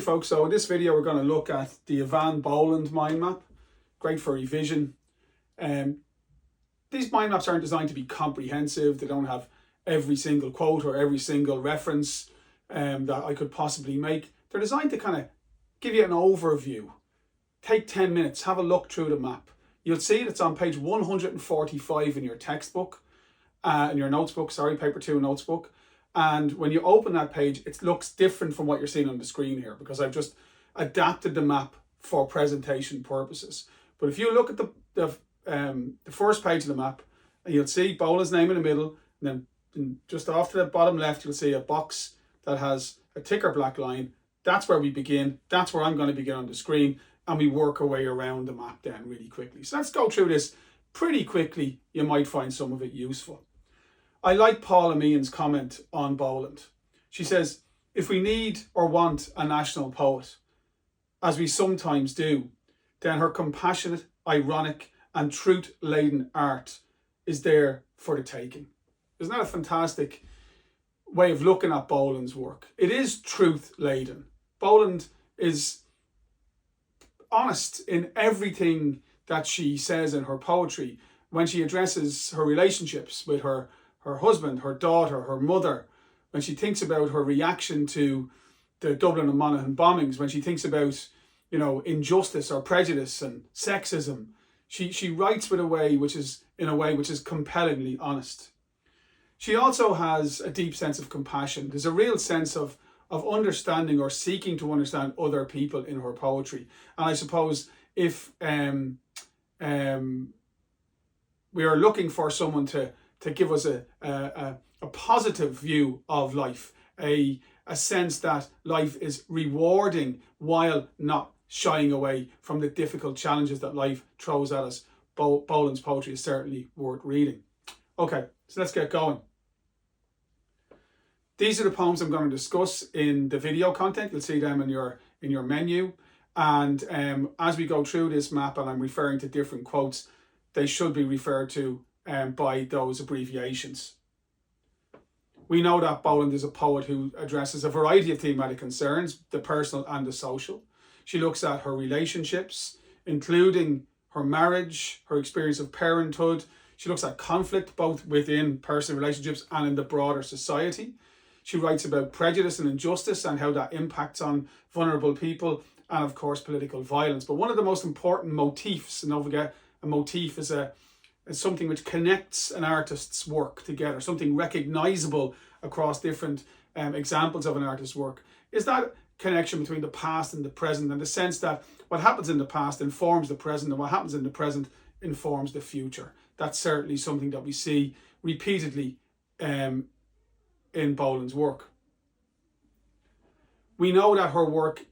Right folks, so in this video we're going to look at the Eavan Boland mind map. Great for revision. These mind maps aren't designed to be comprehensive. They don't have every single quote or every single reference that I could possibly make. They're designed to kind of give you an overview. Take 10 minutes, have a look through the map. You'll see it's on page 145 in your textbook, in your notebook, paper 2 notebook. And when you open that page, it looks different from what you're seeing on the screen here because I've just adapted the map for presentation purposes. But if you look at the first page of the map, and you'll see Boland's name in the middle, and then just off to the bottom left, you'll see a box that has a thicker black line. That's where we begin. That's where I'm going to begin on the screen, and we work our way around the map then really quickly. So let's go through this pretty quickly. You might find some of it useful. I like Paula Meehan's comment on Boland. She says, if we need or want a national poet, as we sometimes do, then her compassionate, ironic and truth-laden art is there for the taking. Isn't that a fantastic way of looking at Boland's work? It is truth-laden. Boland is honest in everything that she says in her poetry when she addresses her relationships with her husband, her daughter, her mother, when she thinks about her reaction to the Dublin and Monaghan bombings, when she thinks about, injustice or prejudice and sexism, she writes in a way which is compellingly honest. She also has a deep sense of compassion. There's a real sense of understanding or seeking to understand other people in her poetry. And I suppose if we are looking for someone to give us a positive view of life, a sense that life is rewarding while not shying away from the difficult challenges that life throws at us, Boland's poetry is certainly worth reading. Okay, so let's get going. These are the poems I'm going to discuss in the video content. You'll see them in your menu. And as we go through this map and I'm referring to different quotes, they should be referred to by those abbreviations. We know that Boland is a poet who addresses a variety of thematic concerns, the personal and the social. She looks at her relationships, including her marriage, her experience of parenthood. She looks at conflict, both within personal relationships and in the broader society. She writes about prejudice and injustice and how that impacts on vulnerable people and, of course, political violence. But one of the most important motifs, and don't forget, a motif is something which connects an artist's work together, something recognizable across different examples of an artist's work, is that connection between the past and the present, and the sense that what happens in the past informs the present and what happens in the present informs the future. That's certainly something that we see repeatedly in Boland's work. We know that her work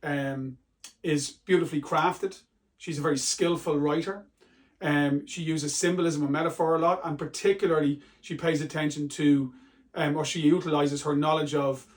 is beautifully crafted. She's a very skillful writer. She uses symbolism and metaphor a lot, and particularly she pays attention to, or she utilizes her knowledge of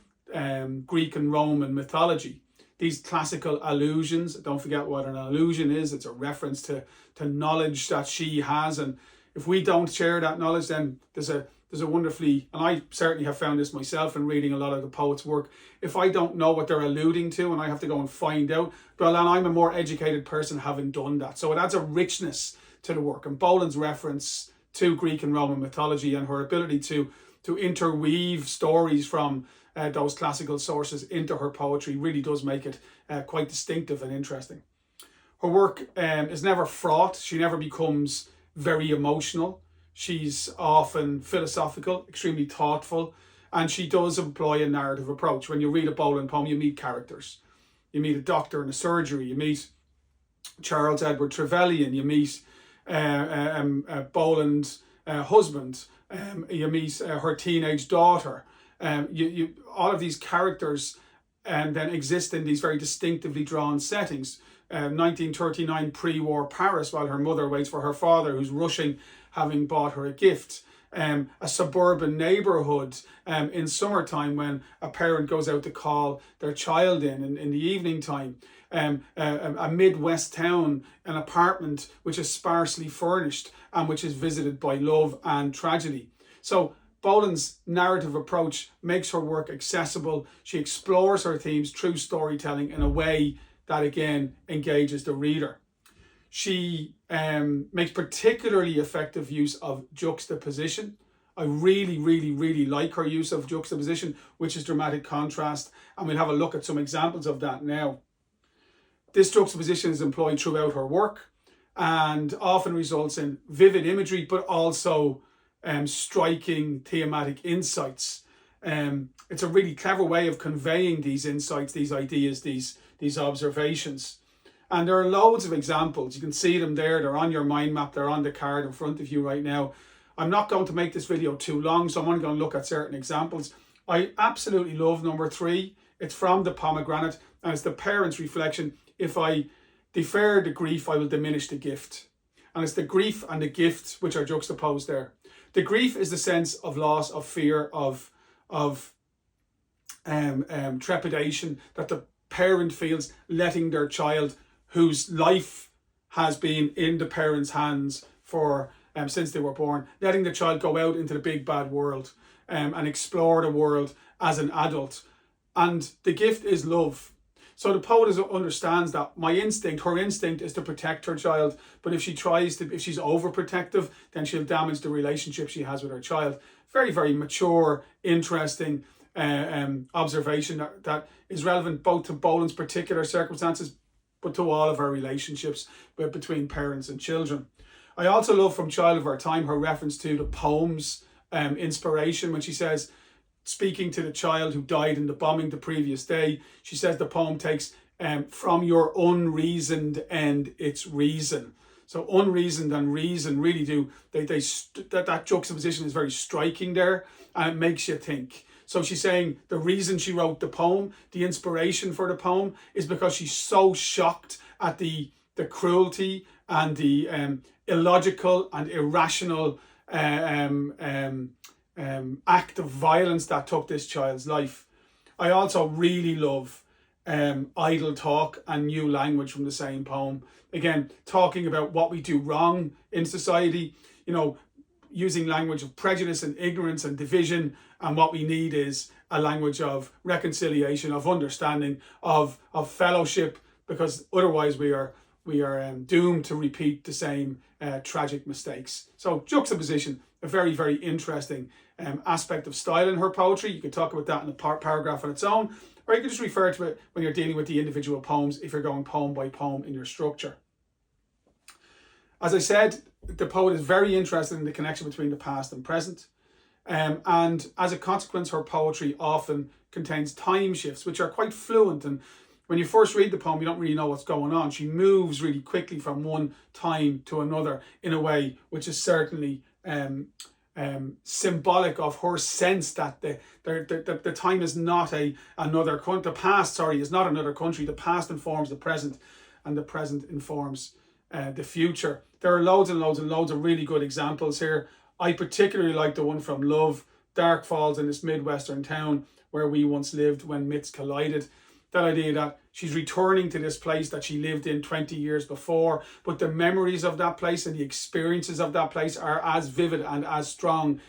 Greek and Roman mythology. These classical allusions, don't forget what an allusion is. It's a reference to knowledge that she has, and if we don't share that knowledge, then there's a wonderfully, and I certainly have found this myself in reading a lot of the poet's work, if I don't know what they're alluding to and I have to go and find out, well, then I'm a more educated person having done that. So it adds a richness to the work. And Boland's reference to Greek and Roman mythology and her ability to interweave stories from those classical sources into her poetry really does make it quite distinctive and interesting. Her work is never fraught. She never becomes very emotional. She's often philosophical, extremely thoughtful, and she does employ a narrative approach. When you read a Boland poem, you meet characters. You meet a doctor in a surgery. You meet Charles Edward Trevelyan. You meet Boland's husband. You meet her teenage daughter. All of these characters then exist in these very distinctively drawn settings. 1939 pre-war Paris, while her mother waits for her father, who's rushing, having bought her a gift. A suburban neighbourhood in summertime when a parent goes out to call their child in the evening time. A Midwest town, an apartment which is sparsely furnished and which is visited by love and tragedy. So Boland's narrative approach makes her work accessible. She explores her themes through storytelling in a way that, again, engages the reader. She makes particularly effective use of juxtaposition. I really, really, really like her use of juxtaposition, which is dramatic contrast, and we'll have a look at some examples of that now. This juxtaposition is employed throughout her work and often results in vivid imagery, but also striking thematic insights. It's a really clever way of conveying these insights, these ideas, these observations. And there are loads of examples. You can see them there. They're on your mind map. They're on the card in front of you right now. I'm not going to make this video too long, so I'm only going to look at certain examples. I absolutely love number 3. It's from the pomegranate, and it's the parent's reflection. If I defer the grief, I will diminish the gift. And it's the grief and the gift which are juxtaposed there. The grief is the sense of loss, of fear, of trepidation that the parent feels letting their child, whose life has been in the parent's hands for since they were born, letting the child go out into the big bad world and explore the world as an adult. And the gift is love. So the poet understands that her instinct is to protect her child, but if she's overprotective, then she'll damage the relationship she has with her child. Very, very mature, interesting observation that is relevant both to Boland's particular circumstances, but to all of our relationships between parents and children. I also love from Child of Our Time her reference to the poem's inspiration when she says, speaking to the child who died in the bombing the previous day, she says the poem takes from your unreasoned end its reason. So unreasoned and reason really do, that juxtaposition is very striking there, and it makes you think. So she's saying the reason she wrote the poem, the inspiration for the poem, is because she's so shocked at the cruelty and the illogical and irrational act of violence that took this child's life. I also really love idle talk and new language from the same poem. Again, talking about what we do wrong in society, using language of prejudice and ignorance and division, and what we need is a language of reconciliation, of understanding, of fellowship, because otherwise we are doomed to repeat the same tragic mistakes. So juxtaposition, a very, very interesting aspect of style in her poetry. You could talk about that in a paragraph on its own, or you could just refer to it when you're dealing with the individual poems if you're going poem by poem in your structure. As I said, the poet is very interested in the connection between the past and present. And as a consequence, her poetry often contains time shifts, which are quite fluent. And when you first read the poem, you don't really know what's going on. She moves really quickly from one time to another in a way which is certainly symbolic of her sense that the time is not another country. The past, is not another country. The past informs the present, and the present informs the future. There are loads and loads and loads of really good examples here. I particularly like the one from Love. Dark falls in this Midwestern town where we once lived when myths collided. That idea that she's returning to this place that she lived in 20 years before, but the memories of that place and the experiences of that place are as vivid and as strong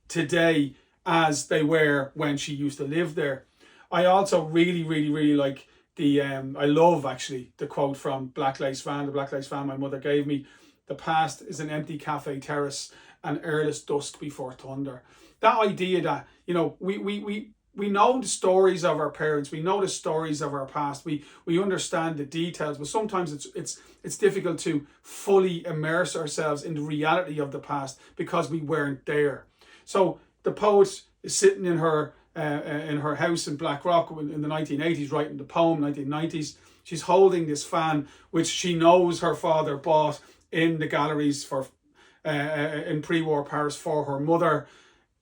today as they were when she used to live there. I also really, really, really like I love actually the quote from Black Lace Fan, the Black Lace Fan my mother gave me. The past is an empty cafe terrace, an airless dusk before thunder. That idea that, we know the stories of our parents, we know the stories of our past, we understand the details, but sometimes it's difficult to fully immerse ourselves in the reality of the past because we weren't there. So the poet is sitting in her house in Blackrock in the 1980s, writing the poem, 1990s. She's holding this fan, which she knows her father bought in the galleries in pre-war Paris for her mother.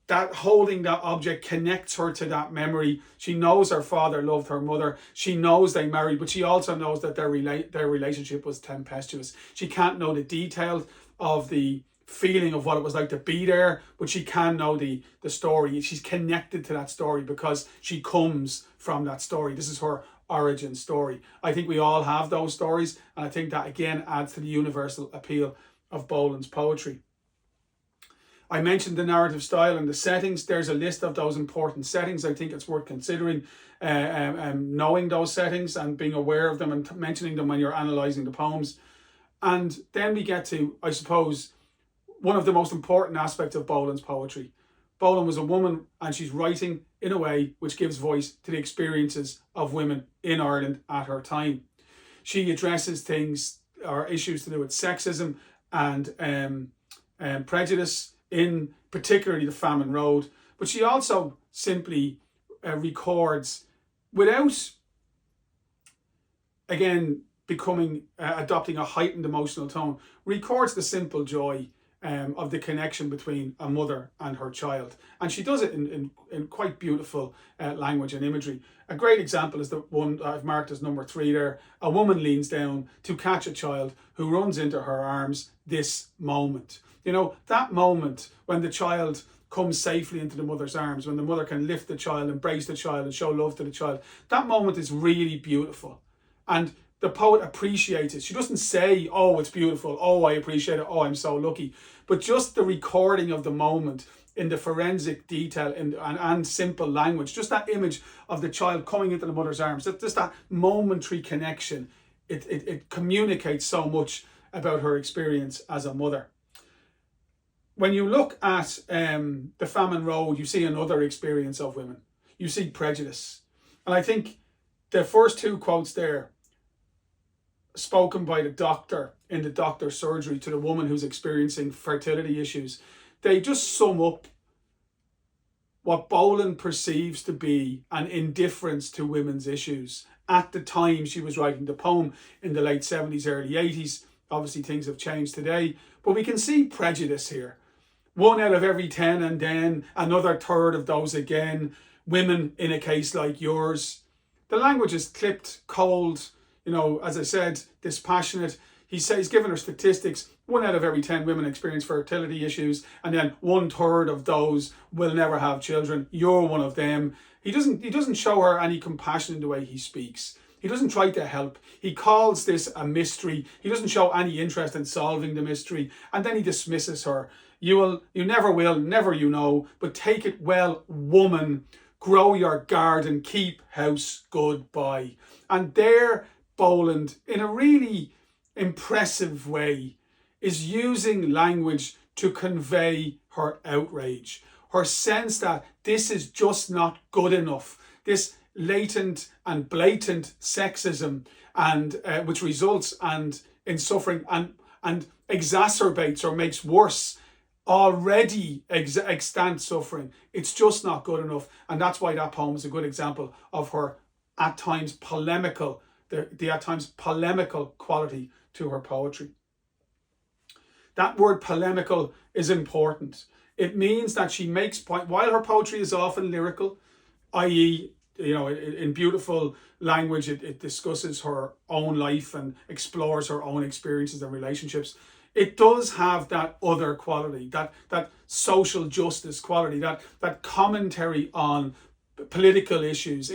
That holding that object connects her to that memory. She knows her father loved her mother. She knows they married, but she also knows that their relationship was tempestuous. She can't know the details of the feeling of what it was like to be there, but she can know the story. She's connected to that story because she comes from that story. This is her origin story. I think we all have those stories, and I think that again adds to the universal appeal of Boland's poetry. I mentioned the narrative style and the settings. There's a list of those important settings. I think it's worth considering knowing those settings and being aware of them and mentioning them when you're analysing the poems. And then we get to, I suppose, one of the most important aspects of Boland's poetry. Boland was a woman, and she's writing in a way which gives voice to the experiences of women in Ireland at her time. She addresses things or issues to do with sexism and prejudice in particularly the Famine Road, but she also simply records without, again, adopting a heightened emotional tone, records the simple joy of the connection between a mother and her child. And she does it in quite beautiful language and imagery. A great example is the one I've marked as number 3 there. A woman leans down to catch a child who runs into her arms this moment. You know, that moment when the child comes safely into the mother's arms, when the mother can lift the child, embrace the child and show love to the child, that moment is really beautiful. And the poet appreciates it. She doesn't say, oh, it's beautiful, oh, I appreciate it, oh, I'm so lucky. But just the recording of the moment in the forensic detail and simple language, just that image of the child coming into the mother's arms, just that momentary connection, it communicates so much about her experience as a mother. When you look at the Famine Road, you see another experience of women. You see prejudice. And I think the first 2 quotes there, spoken by the doctor in the doctor's surgery to the woman who's experiencing fertility issues, they just sum up what Boland perceives to be an indifference to women's issues. At the time she was writing the poem in the late 70s, early 80s, obviously things have changed today, but we can see prejudice here. 1 out of every 10, and then another third of those again, women in a case like yours. The language is clipped, cold, you know, as I said, dispassionate. He's given her statistics. 1 out of every 10 women experience fertility issues, and then 1/3 of those will never have children. You're one of them. He doesn't show her any compassion in the way he speaks. He doesn't try to help. He calls this a mystery. He doesn't show any interest in solving the mystery, and then he dismisses her. You never will, never you know, but take it well, woman. Grow your garden, keep house, goodbye. And there, Boland, in a really impressive way, is using language to convey her outrage, her sense that this is just not good enough. This latent and blatant sexism, and which results in suffering and exacerbates or makes worse already extant suffering. It's just not good enough. And that's why that poem is a good example of her at times polemical, the at times polemical quality to her poetry. That word polemical is important. It means that she makes point, while her poetry is often lyrical, i.e., you know, in beautiful language, it discusses her own life and explores her own experiences and relationships. It does have that other quality, that social justice quality, that commentary on political issues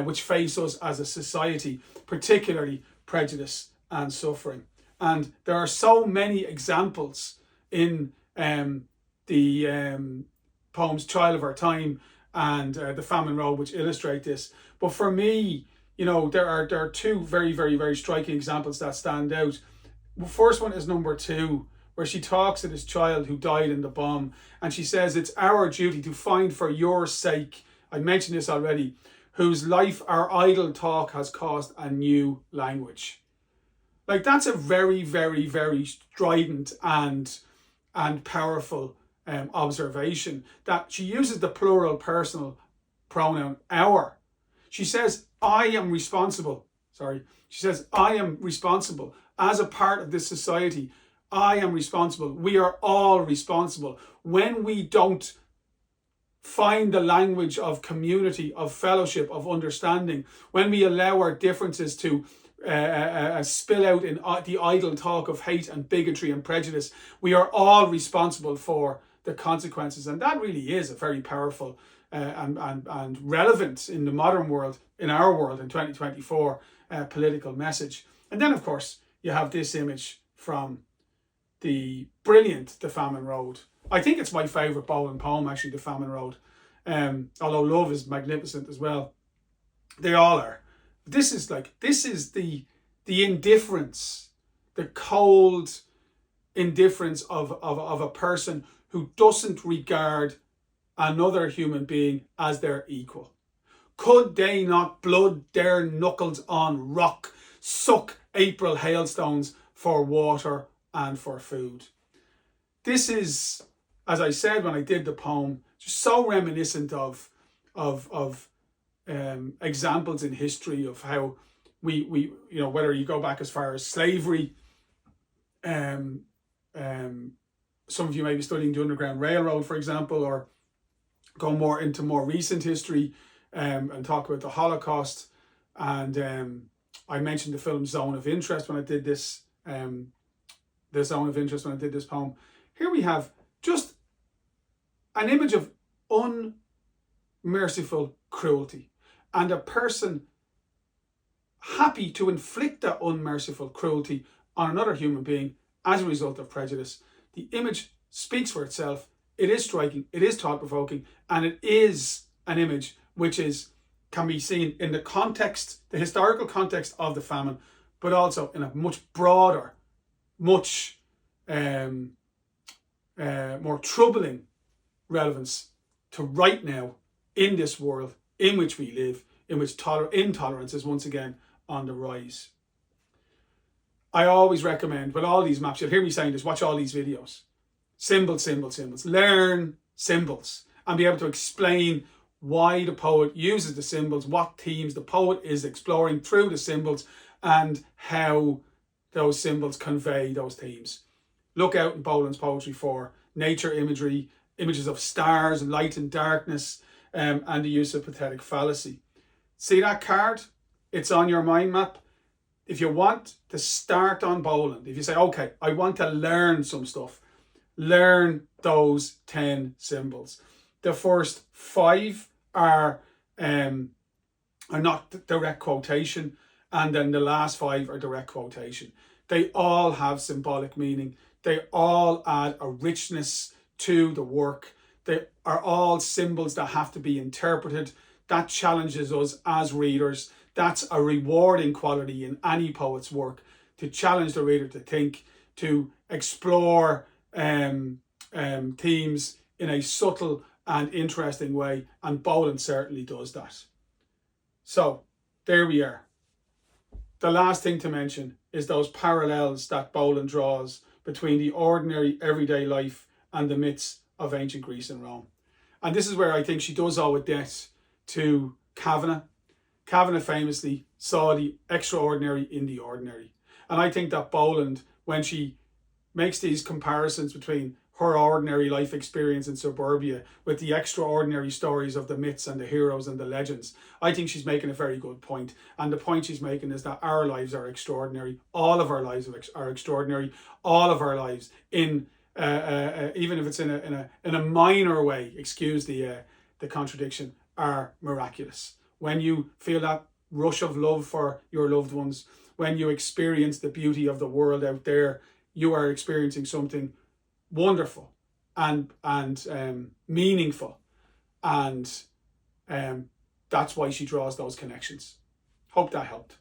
which face us as a society, particularly prejudice and suffering. And there are so many examples in the poems Child of Our Time and The Famine Road which illustrate this. But for me, you know, there are 2 very, very, very striking examples that stand out. The first one is number 2, where she talks to this child who died in the bomb, and she says, it's our duty to find for your sake, I mentioned this already, whose life our idle talk has caused a new language. Like, that's a very, very, very strident and powerful observation, that she uses the plural personal pronoun our. She says, I am responsible. She says, I am responsible. As a part of this society, I am responsible. We are all responsible. When we don't find the language of community, of fellowship, of understanding, when we allow our differences to spill out in the idle talk of hate and bigotry and prejudice, we are all responsible for the consequences. And that really is a very powerful and relevant in the modern world, in our world in 2024, political message. And then, of course, you have this image from the brilliant The Famine Road. I think it's my favourite Boland poem, actually, The Famine Road. Although Love is magnificent as well. They all are. This is the indifference, the cold indifference of a person who doesn't regard another human being as their equal. Could they not blood their knuckles on rock, suck April hailstones for water and for food? This is, as I said when I did the poem, just so reminiscent of examples in history of how we whether you go back as far as slavery, some of you may be studying the Underground Railroad, for example, or go more into more recent history and talk about the Holocaust. And I mentioned the film Zone of Interest when I did this, the Zone of Interest when I did this poem. Here we have just an image of unmerciful cruelty and a person happy to inflict that unmerciful cruelty on another human being as a result of prejudice. The image speaks for itself. It is striking, it is thought-provoking, and it is an image which can be seen in the context, the historical context of the famine, but also in a much broader, much more troubling relevance to right now in this world in which we live, in which intolerance is once again on the rise. I always recommend, with all these maps, you'll hear me saying this, watch all these videos. Symbols, symbols, symbols. Learn symbols and be able to explain why the poet uses the symbols, what themes the poet is exploring through the symbols, and how those symbols convey those themes. Look out in Boland's poetry for nature imagery, images of stars, light and darkness, and the use of pathetic fallacy. See that card? It's on your mind map. If you want to start on Boland, if you say, okay, I want to learn some stuff, learn those 10 symbols. The first 5 are not direct quotation, and then the last 5 are direct quotation. They all have symbolic meaning. They all add a richness to the work. They are all symbols that have to be interpreted. That challenges us as readers. That's a rewarding quality in any poet's work, to challenge the reader to think, to explore themes in a subtle and interesting way, and Boland certainly does that. So there we are. The last thing to mention is those parallels that Boland draws between the ordinary everyday life and the myths of ancient Greece and Rome. And this is where I think she does owe a debt to Kavanagh. Kavanagh famously saw the extraordinary in the ordinary. And I think that Boland, when she makes these comparisons between her ordinary life experience in suburbia with the extraordinary stories of the myths and the heroes and the legends, I think she's making a very good point. And the point she's making is that our lives are extraordinary. All of our lives are extraordinary. All of our lives, in even if it's in a minor way, excuse the contradiction, are miraculous. When you feel that rush of love for your loved ones, when you experience the beauty of the world out there, you are experiencing something wonderful and meaningful, and that's why she draws those connections. Hope that helped.